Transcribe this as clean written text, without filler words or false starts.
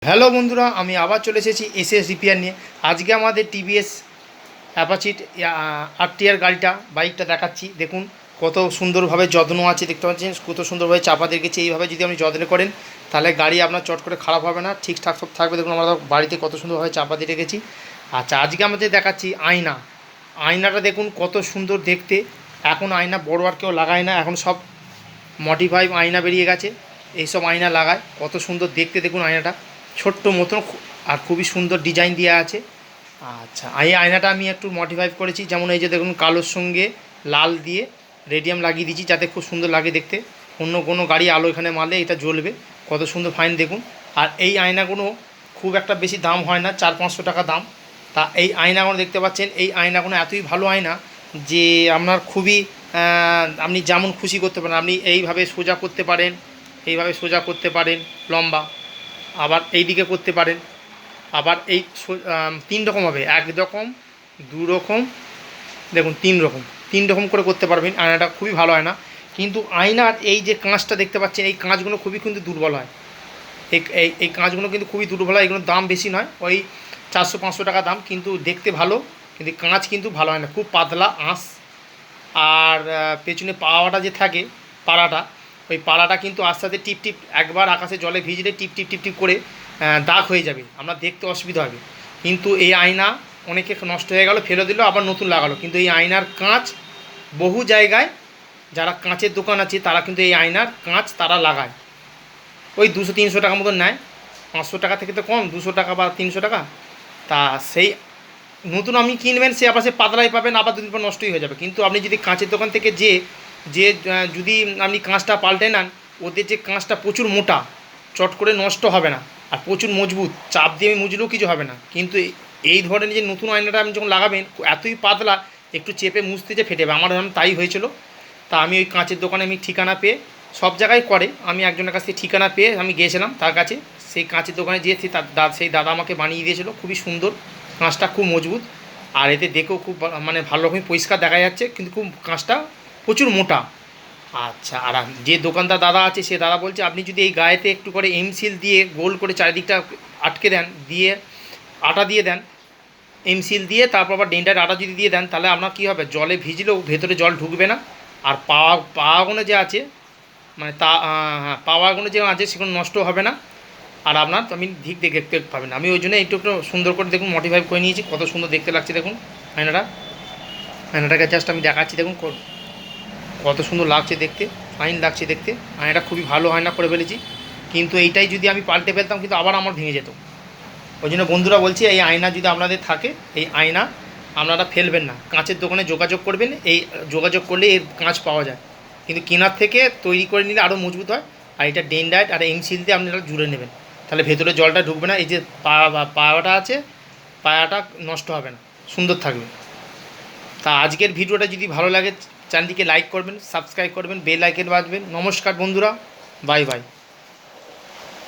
Hello বন্ধুরা, আমি আবার চলে এসেছি এসএস রিপেয়ার নিয়ে। আজকে আমাদের টিভিএস অ্যাপাচিট আরটিআর গাড়িটা বাইকটা দেখাচ্ছি। দেখুন কত সুন্দরভাবে যত্ন আছে, দেখতে পাচ্ছেন কত সুন্দরভাবে চাপা দিয়ে গেছে। এইভাবে যদি আপনি যত্ন করেন তাহলে গাড়ি আপনার চট করে খারাপ হবে না, ঠিকঠাক সব থাকবে। দেখুন আমরা বাড়িতে কত সুন্দরভাবে চাপা দিয়ে রেখেছি। আচ্ছা, আজকে আমাদের দেখাচ্ছি আয়নাটা দেখুন কত সুন্দর দেখতে। এখন আয়না বড় আর কেউ লাগায় না, এখন সব মডিফাই আয়না বেরিয়ে গেছে। এইসব আয়না লাগায়, কত সুন্দর দেখতে দেখুন আয়নাটা, ছোট্ট মতন আর খুবই সুন্দর ডিজাইন দেওয়া আছে। আচ্ছা, এই আয়নাটা আমি একটু মডিফাই করেছি, যেমন এই যে দেখুন কালোর সঙ্গে লাল দিয়ে রেডিয়াম লাগিয়ে দিয়েছি যাতে খুব সুন্দর লাগে দেখতে। অন্য কোনো গাড়ি আলো এখানে মারলে এটা জ্বলবে, কত সুন্দর ফাইন দেখুন। আর এই আয়নাগুলো খুব একটা বেশি দাম হয় না, 400-500 টাকা দাম। তা এই আয়নাগুলো দেখতে পাচ্ছেন, এই আয়নাগুলো এতই ভালো আয়না যে আপনার খুবই আপনি যেমন খুশি করতে পারেন। আপনি এইভাবে সোজা করতে পারেন, এইভাবে সোজা করতে পারেন লম্বা, আবার এই দিকে করতে পারেন, আবার এই 3 রকম হবে, 1 রকম 2 রকম, দেখুন 3 রকম করে করতে পারবেন। আয়নাটা খুবই ভালো আয়না। কিন্তু আয়নার এই যে কাঁচটা দেখতে পাচ্ছেন, এই কাঁচগুলো খুবই কিন্তু দুর্বল হয়। এই এই এই কাঁচগুলো কিন্তু খুবই দুর্বল হয়। এগুলোর দাম বেশি নয়, ওই 400-500 টাকা দাম, কিন্তু দেখতে ভালো। কিন্তু কাঁচ কিন্তু ভালো হয় না, খুব পাতলা আঁশ। আর পেছনে পাওয়াটা যে থাকে, পাড়াটা, ওই পাড়াটা কিন্তু আস্তে আস্তে টিপ টিপ, একবার আকাশে জলে ভিজলে টিপ টিপ টিপ টিপ করে দাগ হয়ে যাবে, আমরা দেখতে অসুবিধা হবে। কিন্তু এই আয়না অনেকে নষ্ট হয়ে গেল, ফেলে দিল, আবার নতুন লাগালো। কিন্তু এই আয়নার কাঁচ বহু জায়গায় যারা কাঁচের দোকান আছে তারা কিন্তু এই আয়নার কাঁচ তারা লাগায়। ওই 200-300 টাকা মতন নেয়, 500 টাকা থেকে তো কম, 200 টাকা বা 300 টাকা। তা সেই নতুন আপনি কিনবেন, সে আবার সে পাতলাই পাবেন, আবার 2 দিন পর নষ্টই হয়ে যাবে। কিন্তু আপনি যদি কাঁচের দোকান থেকে যে যে যদি আপনি কাঁচটা পাল্টে নেন, ওদের যে কাঁচটা প্রচুর মোটা, চট করে নষ্ট হবে না, আর প্রচুর মজবুত, চাপ দিয়ে মুজলেও কিছু হবে না। কিন্তু এই ধরনের যে নতুন আয়নাটা আপনি যখন লাগাবেন, এতই পাতলা, একটু চেপে মুছতে যে ফেটে যাবে। আমার তাই হয়েছিল। তা আমি ওই কাঁচের দোকানে আমি ঠিকানা পেয়ে, সব জায়গায় করে, আমি একজনের কাছ থেকে ঠিকানা পেয়ে আমি গিয়েছিলাম তার কাছে। সেই কাঁচের দোকানে যেয়েছি, সেই দাদা আমাকে বানিয়ে দিয়েছিল, খুবই সুন্দর, কাঁচটা খুব মজবুত। আর এতে দেখেও খুব মানে ভালো রকমই পরিষ্কার দেখা যাচ্ছে, কিন্তু খুব কাঁচটা প্রচুর মোটা। আচ্ছা, আর যে দোকানদার দাদা আছে, সে দাদা বলছে আপনি যদি এই গায়েতে একটু করে এমসিল দিয়ে গোল করে চারিদিকটা আটকে দেন, দিয়ে আটা দিয়ে দেন, এমসিল দিয়ে তারপর আবার ডেন্টার আটা যদি দিয়ে দেন, তাহলে আপনার কী হবে, জলে ভিজলেও ভেতরে জল ঢুকবে না। আর পাওয়াগুলো যে আছে, মানে হ্যাঁ, পাওয়াগুলো যে আছে সেগুলো নষ্ট হবে না। আর আপনার তো আমি ঠিক দেখতে পাবেন। আমি ওই জন্য একটু একটু সুন্দর করে দেখুন মডিফাই করে নিয়েছি, কত সুন্দর দেখতে লাগছে দেখুন আয়নাটাকে জাস্ট আমি দেখাচ্ছি, দেখুন কত সুন্দর লাগছে দেখতে, ফাইন লাগছে দেখতে। আয়নাটা খুবই ভালো আয়না করে ফেলেছি। কিন্তু এইটাই যদি আমি পাল্টে ফেলতাম, কিন্তু আবার আমার ভেঙে যেত। ওই জন্য বন্ধুরা বলছি, এই আয়না যদি আপনাদের থাকে, এই আয়না আপনারা ফেলবেন না, কাঁচের দোকানে যোগাযোগ করবেন। এই যোগাযোগ করলে এর কাঁচ পাওয়া যায়, কিন্তু কেনার থেকে তৈরি করে নিলে আরও মজবুত হয়। আর এটা ডেনডাইট আর এমসিল দিয়ে আপনারা জুড়ে নেবেন, তাহলে ভেতরে জলটা ঢুকবে না। এই যে পায়াটা আছে, পায়াটা নষ্ট হবে না, সুন্দর থাকবে। তা আজকের ভিডিওটা যদি ভালো লাগে, চ্যানেলটিকে লাইক করবেন, সাবস্ক্রাইব করবেন, বেল আইকন বাজবেন। নমস্কার বন্ধুরা, বাই বাই।